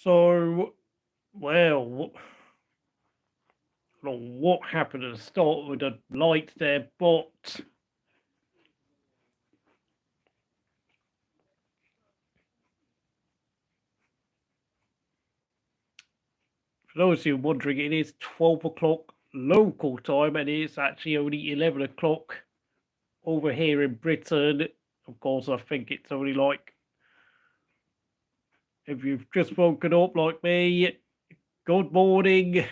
So, well, I don't know what happened at the start with the light there, but for those who are wondering, it is 12 o'clock local time and it's actually only 11 o'clock over here in Britain. Of course, I think it's only like, if you've just woken up like me, good morning.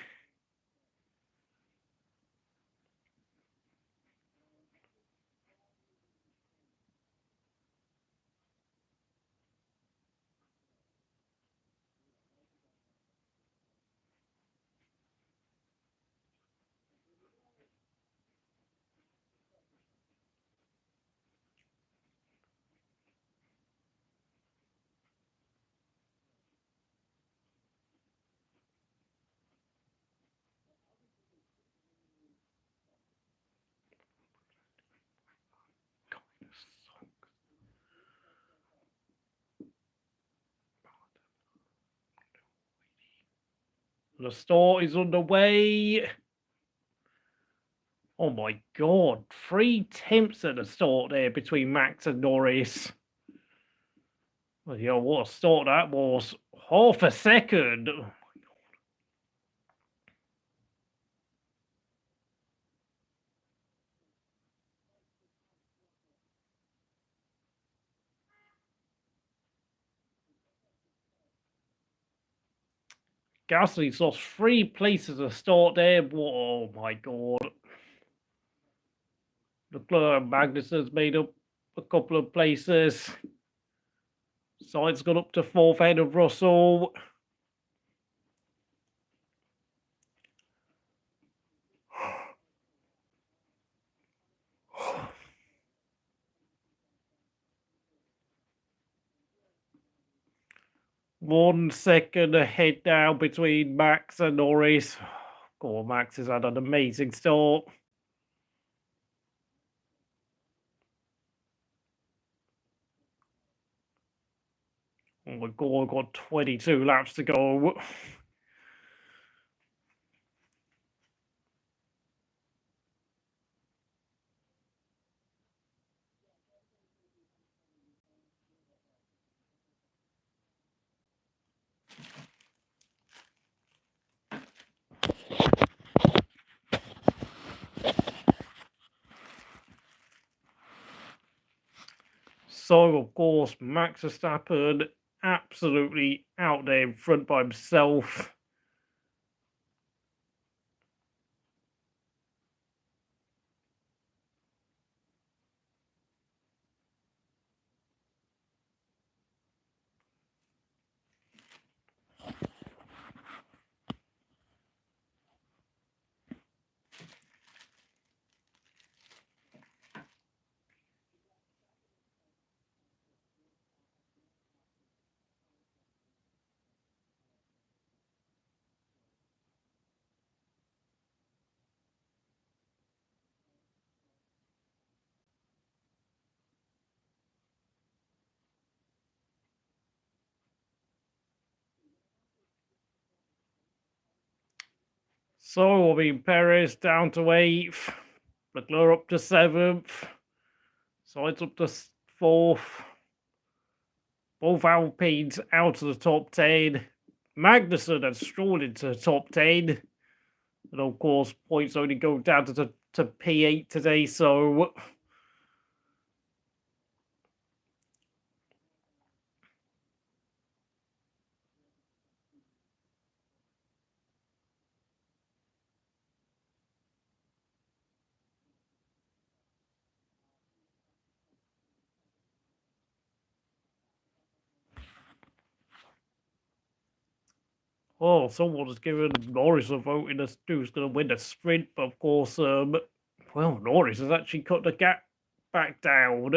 The start is underway. Oh my god, 3 tenths at the start there between Max and Norris. Well, yeah, what a start that was. Half a second. Gasly's lost 3 places to start there. Oh my god. Leclerc and Magnussen's made up a couple of places. Sainz got up to 4th ahead of Russell. One second ahead now between Max and Norris. God, Max has had an amazing start. Oh my god, I've got 22 laps to go. So, of course, Max Verstappen absolutely out there in front by himself. So, I mean, Perez down to 8th, Leclerc up to 7th, Sainz up to 4th, both Alpines out of the top 10, Magnussen and Stroll into the top 10, and of course, points only go down to P8 today, so oh, someone has given Norris a vote in as who's going to win the sprint, but of course, well, Norris has actually cut the gap back down.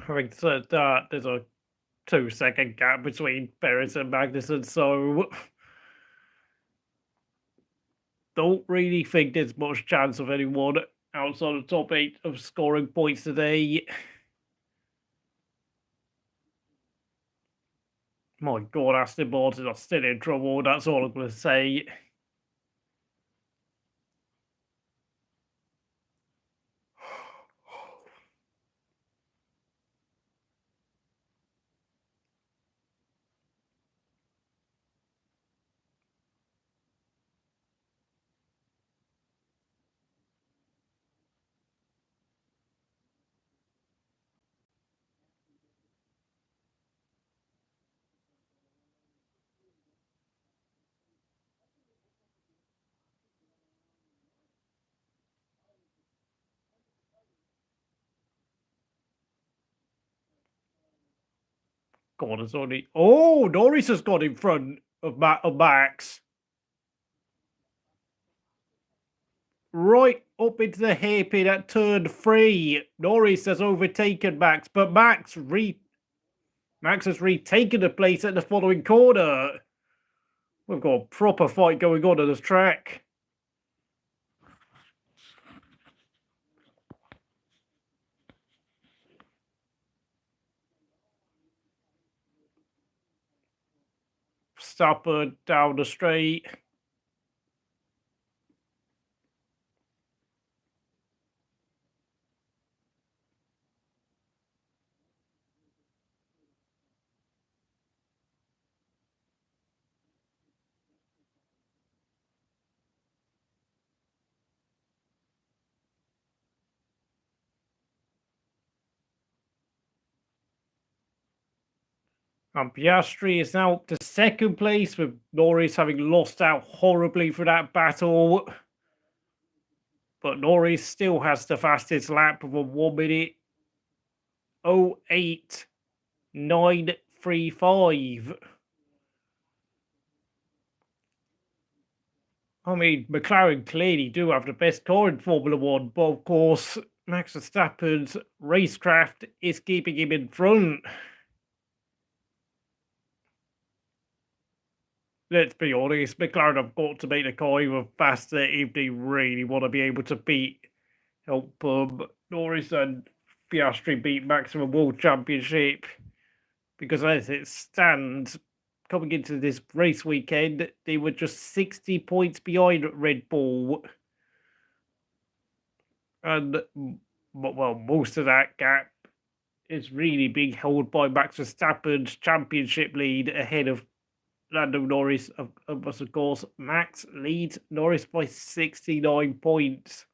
Having said that, there's a 2-second gap between Perez and Magnussen, so don't really think there's much chance of anyone outside the top 8 of scoring points today. My God, Aston Martin are still in trouble, that's all I'm going to say. God, it's only... Oh, Norris has got in front of Max. Right up into the hairpin at turn 3. Norris has overtaken Max, but Max has retaken the place at the following corner. We've got a proper fight going on this track. Verstappen down the straight. And Piastri is now up to second place, with Norris having lost out horribly for that battle. But Norris still has the fastest lap of a 1 minute 08.935. I mean, McLaren clearly do have the best car in Formula 1, but of course, Max Verstappen's racecraft is keeping him in front. Let's be honest, McLaren have got to make the car even faster if they really want to be able to help Norris and Piastri beat Maximum World Championship. Because as it stands, coming into this race weekend, they were just 60 points behind Red Bull. And, well, most of that gap is really being held by Max Verstappen's championship lead ahead of Lando Norris. Of course, Max leads Norris by 69 points.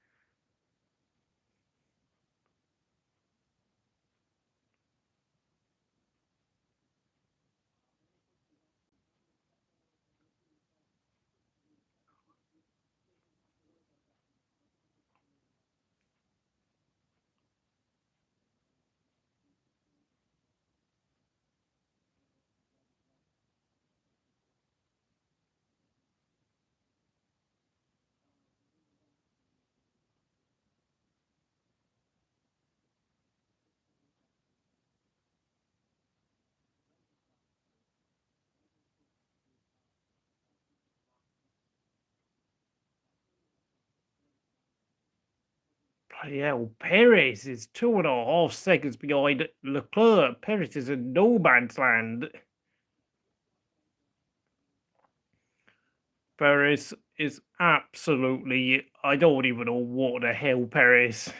Hell, Perez is 2.5 seconds behind Leclerc. Perez is in no man's land. Perez is absolutely... I don't even know what the hell Perez...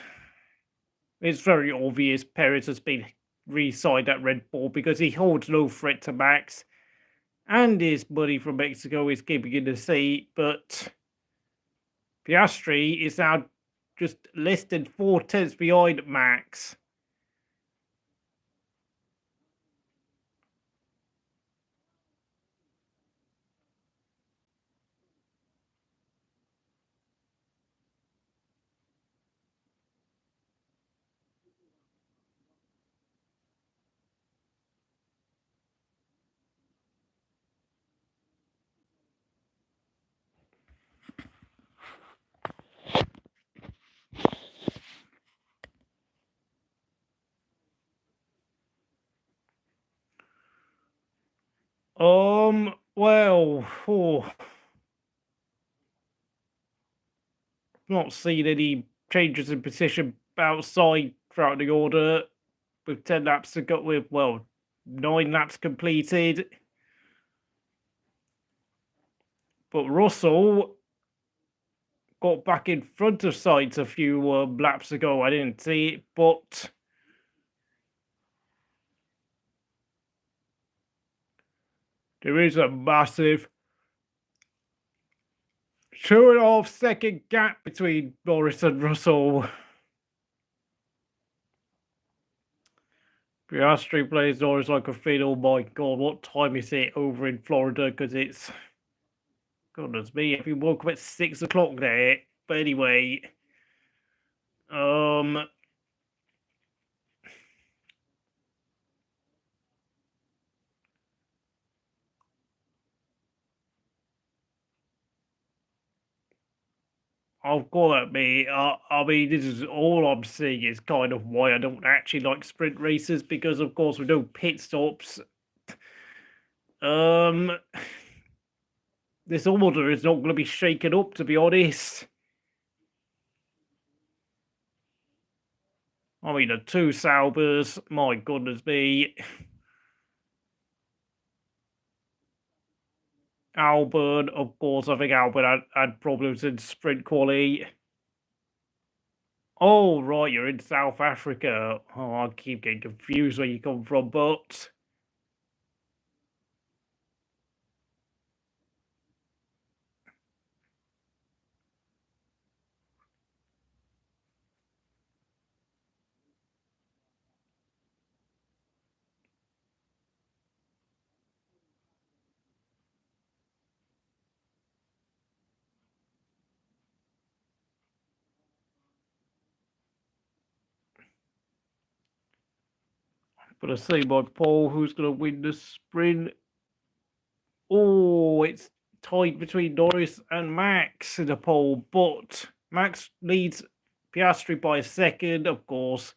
It's very obvious Perez has been re-signed at Red Bull because he holds no threat to Max. And his buddy from Mexico is keeping in the seat, but Piastri is now just less than 4 tenths behind Max. Well, not seen any changes in position outside throughout the order with 10 laps to go, with, well, 9 laps completed. But Russell got back in front of Sainz a few laps ago. I didn't see it, but there is a massive 2.5-second gap between Norris and Russell. Piastri plays Norris like a fin. Oh my god, what time is it over in Florida? Because it's, goodness me, if you woke up at 6 o'clock there. But anyway, I've got to admit, I mean, this is all I'm seeing is kind of why I don't actually like sprint races, because of course with no pit stops, this order is not going to be shaken up, to be honest. I mean, the 2 Saubers, my goodness me. Albon, of course, I think Albon had problems in sprint quali. Oh, right, you're in South Africa. Oh, I keep getting confused where you come from, but gonna see my poll who's gonna win the sprint. Oh, it's tied between Norris and Max in the poll, but Max leads Piastri by a second, of course.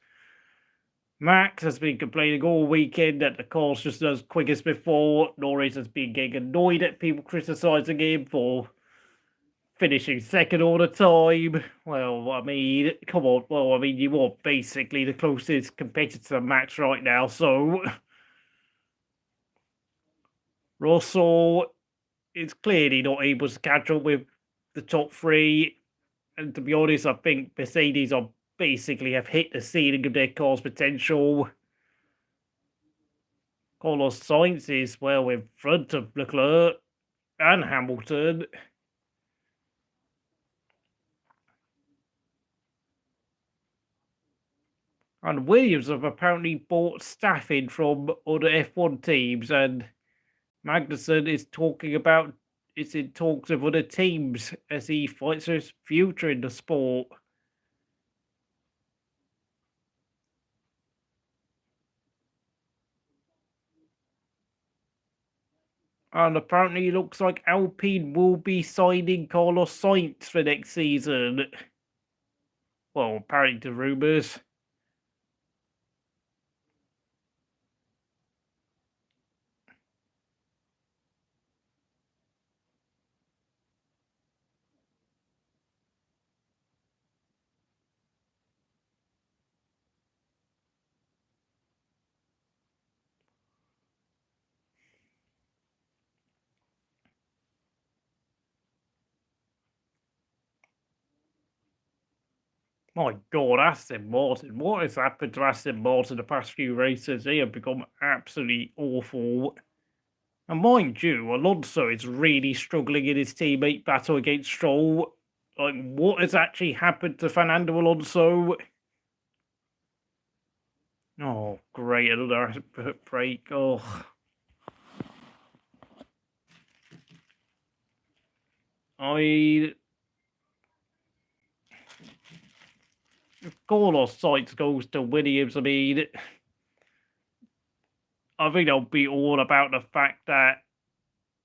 Max has been complaining all weekend that the car's just as quick as before. Norris has been getting annoyed at people criticising him for finishing second all the time. Well, I mean, come on. Well, I mean, you are basically the closest competitor to Max right now, so Russell is clearly not able to catch up with the top 3. And to be honest, I think Mercedes are basically have hit the ceiling of their car's potential. Carlos Sainz is well in front of Leclerc and Hamilton. And Williams have apparently bought staff in from other F1 teams, and Magnussen is talking about it's in talks with other teams as he fights for his future in the sport. And apparently it looks like Alpine will be signing Carlos Sainz for next season. Well, apparently to rumours. My God, Aston Martin. What has happened to Aston Martin the past few races? They have become absolutely awful. And mind you, Alonso is really struggling in his teammate battle against Stroll. Like, what has actually happened to Fernando Alonso? Oh, great, another break. Oh. I mean, if Carlos Sainz goes to Williams, I mean, I think they'll be all about the fact that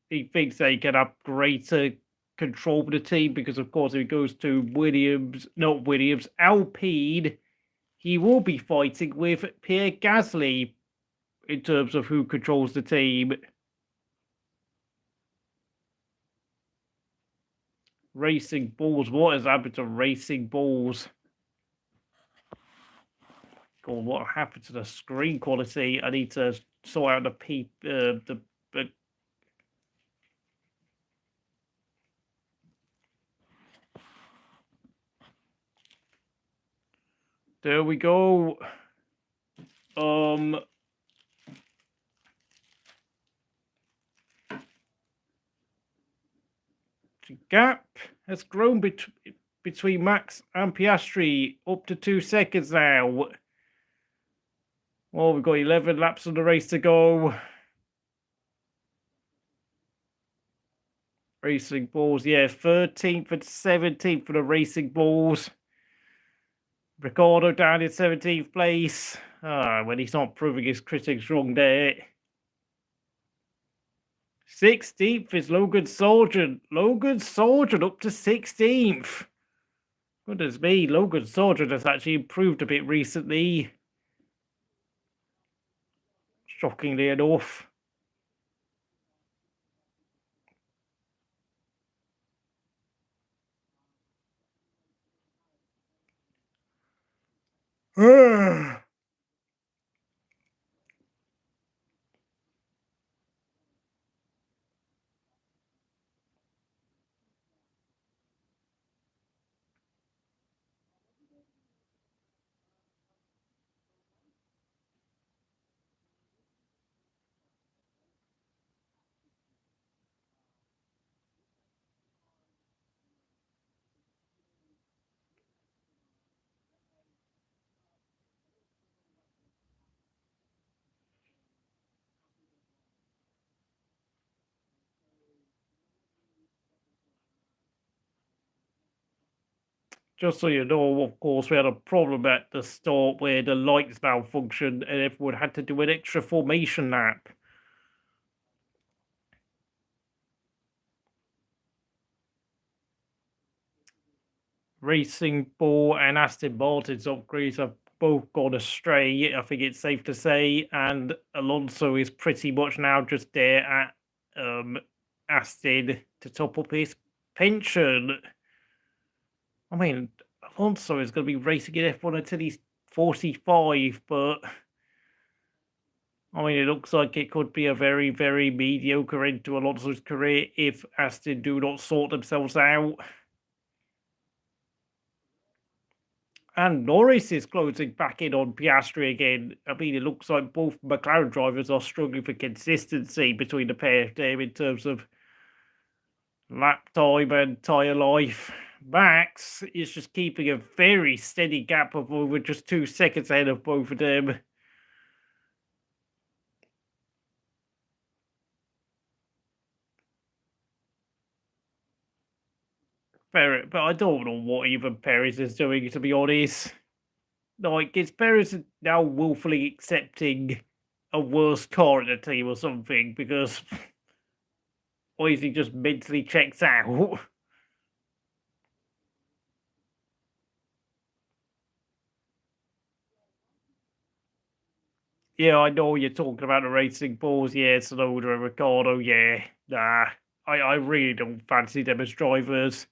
he thinks they can have greater control of the team, because of course if he goes to Alpine, he will be fighting with Pierre Gasly in terms of who controls the team. Racing Bulls. What has happened to Racing Bulls? God, what happened to the screen quality? I need to sort out the there we go. The gap has grown between Max and Piastri up to 2 seconds now. Well, we've got 11 laps of the race to go. Racing Bulls, yeah, 13th and 17th for the Racing Bulls. Ricciardo down in 17th place. When he's not proving his critics wrong there. 16th is Logan Sargeant. Logan Sargeant up to 16th. Goodness me, Logan Sargeant has actually improved a bit recently. Shockingly enough. Just so you know, of course, we had a problem at the start where the lights malfunctioned and everyone had to do an extra formation lap. Racing Bull and Aston Martin's upgrades have both gone astray, I think it's safe to say, and Alonso is pretty much now just there at Aston to top up his pension. I mean, Alonso is going to be racing in F1 until he's 45, but I mean, it looks like it could be a very, very mediocre end to Alonso's career if Aston do not sort themselves out. And Norris is closing back in on Piastri again. I mean, it looks like both McLaren drivers are struggling for consistency between the pair of them in terms of lap time and tyre life. Max is just keeping a very steady gap of over just 2 seconds ahead of both of them. Perez, but I don't know what even Perez is doing, to be honest. Like, is Perez now willfully accepting a worse car in the team or something? Because, or is he just mentally checked out? Yeah, I know you're talking about the Racing Bulls. Yeah, Tsunoda and Ricciardo. Yeah, nah, I really don't fancy them as drivers.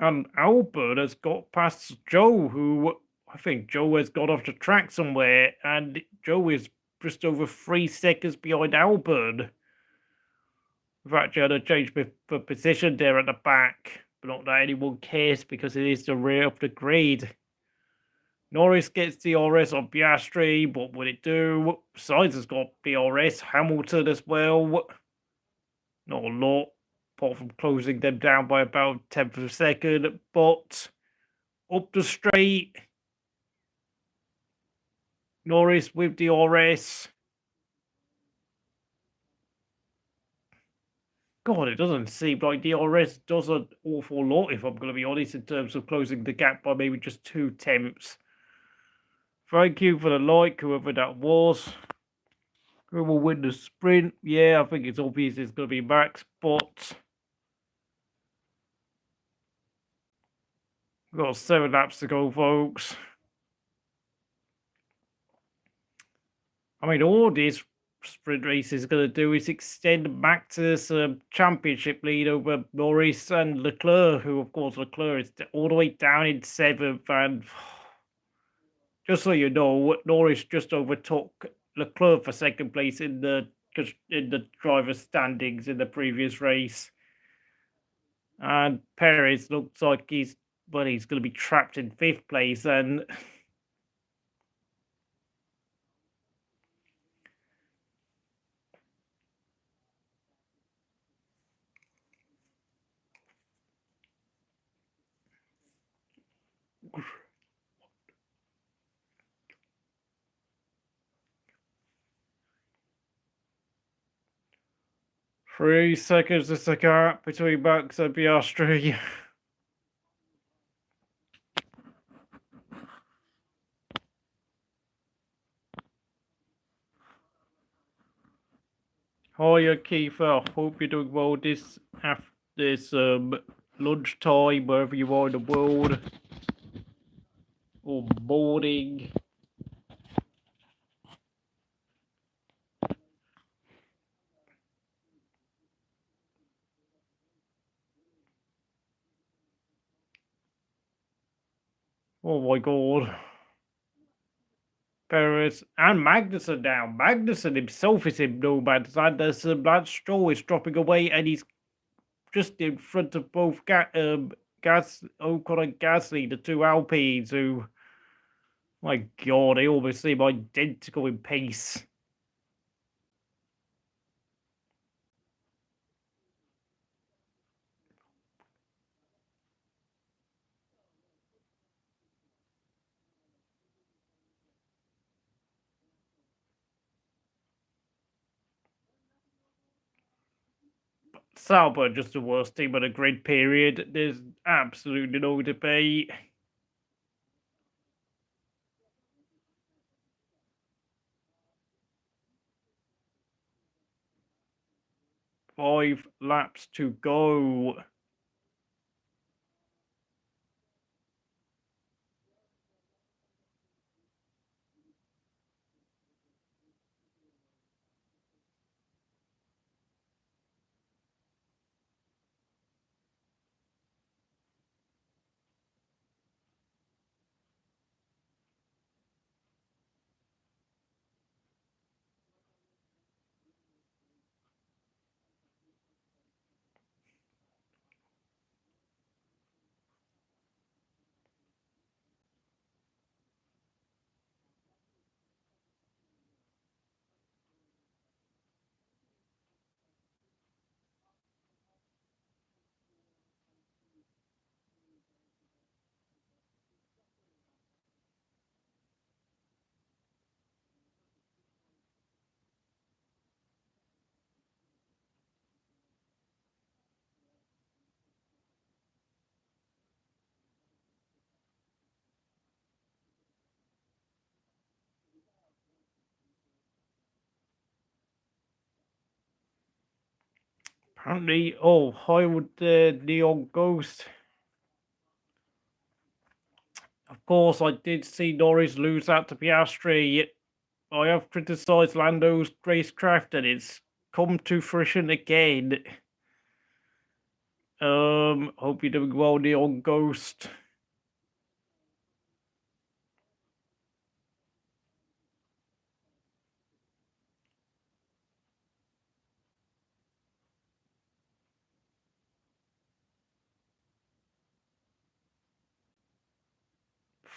And Albon has got past Zhou, who I think Zhou has got off the track somewhere, and Zhou is just over 3 seconds behind Albon. In fact, you had a change for position there at the back, but not that anyone cares because it is the rear of the grid. Norris gets DRS on Piastri. What would it do? Sainz has got DRS. Hamilton as well. Not a lot, apart from closing them down by about 10th of a second. But up the straight, Norris with DRS. God, it doesn't seem like DRS does an awful lot, if I'm going to be honest, in terms of closing the gap by maybe just 2 tenths. Thank you for the like, whoever that was. Who will win the sprint? Yeah, I think it's obvious it's going to be Max, but we've got 7 laps to go, folks. I mean, all this sprint race is going to do is extend Max's championship lead over Norris and Leclerc, who, of course, Leclerc is all the way down in 7th. And just so you know, Norris just overtook Leclerc for 2nd place in the driver's standings in the previous race. And Perez looks like he's going to be trapped in 5th place. And 3 seconds is the gap between Max and Piastri. Hiya, Kiefer. Hope you're doing well this lunchtime, wherever you are in the world, or morning. Oh my god. Perez and Magnussen now. Magnussen himself is in no man's land. There's Stroll is dropping away, and he's just in front of both Ocon and Gasly, the 2 Alpines, who, my god, they almost seem identical in pace. Sauber just the worst team of the grid period. There's absolutely no debate. Five laps to go. Apparently, hi with the Neon Ghost. Of course, I did see Norris lose out to Piastri. I have criticised Lando's racecraft, and it's come to fruition again. Hope you're doing well, Neon Ghost.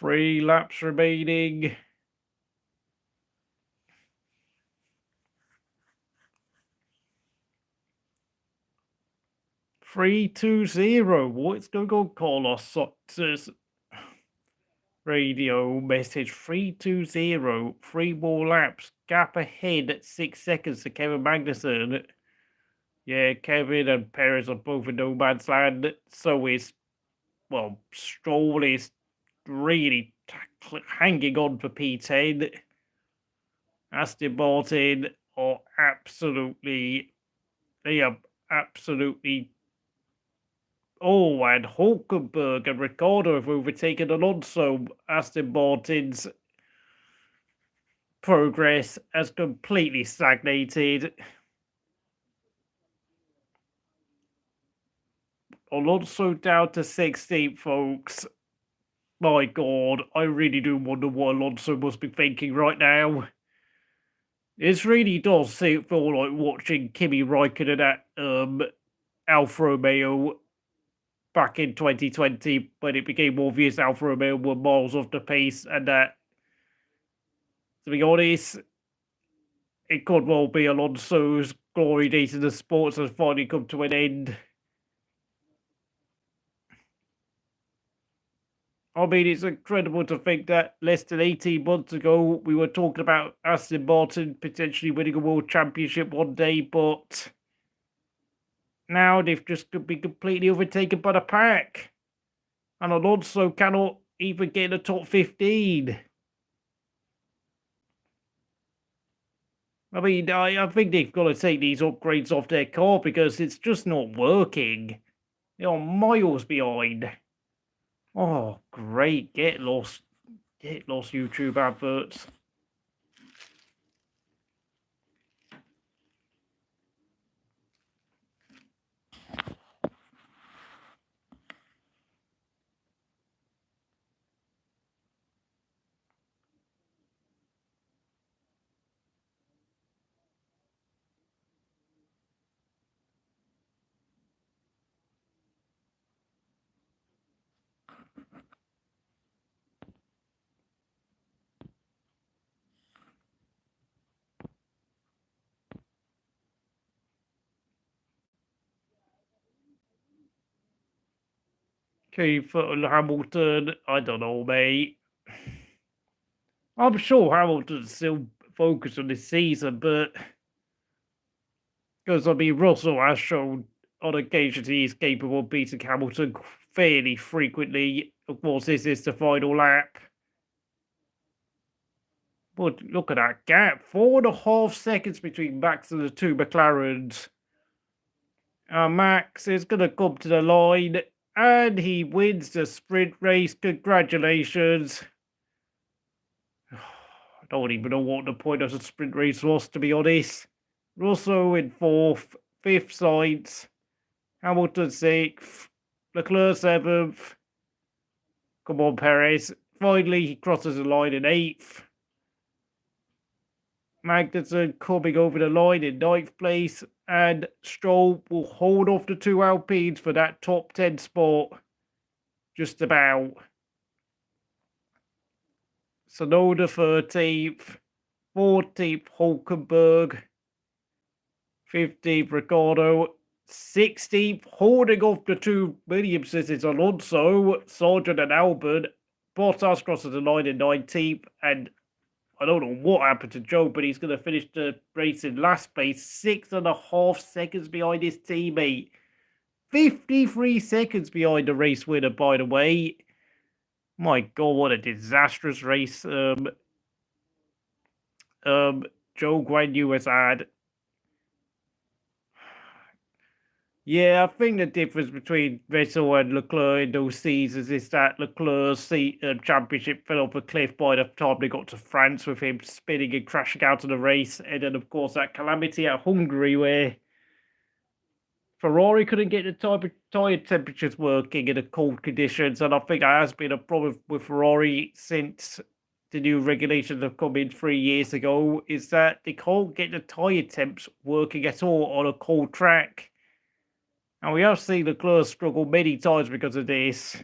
Three laps remaining. Three, 2, 0. What's going on, Carlos Sox's radio message? 3-2-0. 3 more laps. Gap ahead at 6 seconds to Kevin Magnussen. Yeah, Kevin and Perez are both in no man's land. So is, well, Stroll is really hanging on for P10. Aston Martin are absolutely, they are absolutely, and Hulkenberg and Ricciardo have overtaken Alonso. Aston Martin's progress has completely stagnated. Alonso down to 16th, folks. My God, I really do wonder what Alonso must be thinking right now. This really does feel like watching Kimi Räikkönen at Alfa Romeo back in 2020 when it became obvious Alfa Romeo were miles off the pace, and that, to be honest, it could well be Alonso's glory days in the sports has finally come to an end. I mean, it's incredible to think that less than 18 months ago, we were talking about Aston Martin potentially winning a world championship one day, but now they've just been completely overtaken by the pack. And Alonso cannot even get in the top 15. I mean, I think they've got to take these upgrades off their car because it's just not working. They are miles behind. Oh, great. Get lost YouTube adverts. Keith Hamilton, I don't know, mate. I'm sure Hamilton's still focused on this season, but because, I mean, Russell has shown on occasion he's capable of beating Hamilton fairly frequently. Of course, this is the final lap. But look at that gap. 4.5 seconds between Max and the two McLarens. Max is going to come to the line. And he wins the sprint race. Congratulations. I don't even know what the point of the sprint race was, to be honest. Russell in 4th. 5th Sainz. Hamilton 6th. Leclerc 7th. Come on, Perez. Finally, he crosses the line in 8th. Magnussen coming over the line in 9th place. And Stroll will hold off the two Alpines for that top 10 spot. Just about. Tsunoda 13th. 14th Hulkenberg. 15th Ricciardo. 16th, holding off the two Williamses is Alonso, Sargeant and Albon. Bottas crosses the line in 19th, and I don't know what happened to Zhou, but he's going to finish the race in last place, 6.5 seconds behind his teammate. 53 seconds behind the race winner, by the way. My God, what a disastrous race Zhou Guan Yu has had. Yeah, I think the difference between Vettel and Leclerc in those seasons is that Leclerc's championship fell off a cliff by the time they got to France with him spinning and crashing out of the race. And then, of course, that calamity at Hungary where Ferrari couldn't get the tyre temperatures working in the cold conditions. And I think that has been a problem with Ferrari since the new regulations have come in 3 years ago, is that they can't get the tyre temps working at all on a cold track. And we have seen Leclerc struggle many times because of this.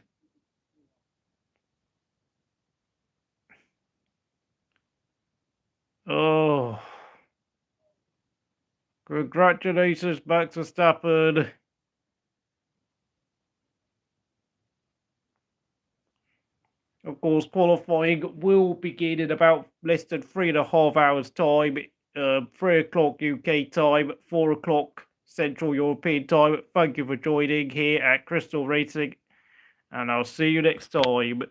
Oh. Congratulations, Max Verstappen. Of course, qualifying will begin in about less than 3.5 hours' time. 3 o'clock UK time, 4 o'clock Central European time. Thank you for joining here at Crystal Racing, and I'll see you next time.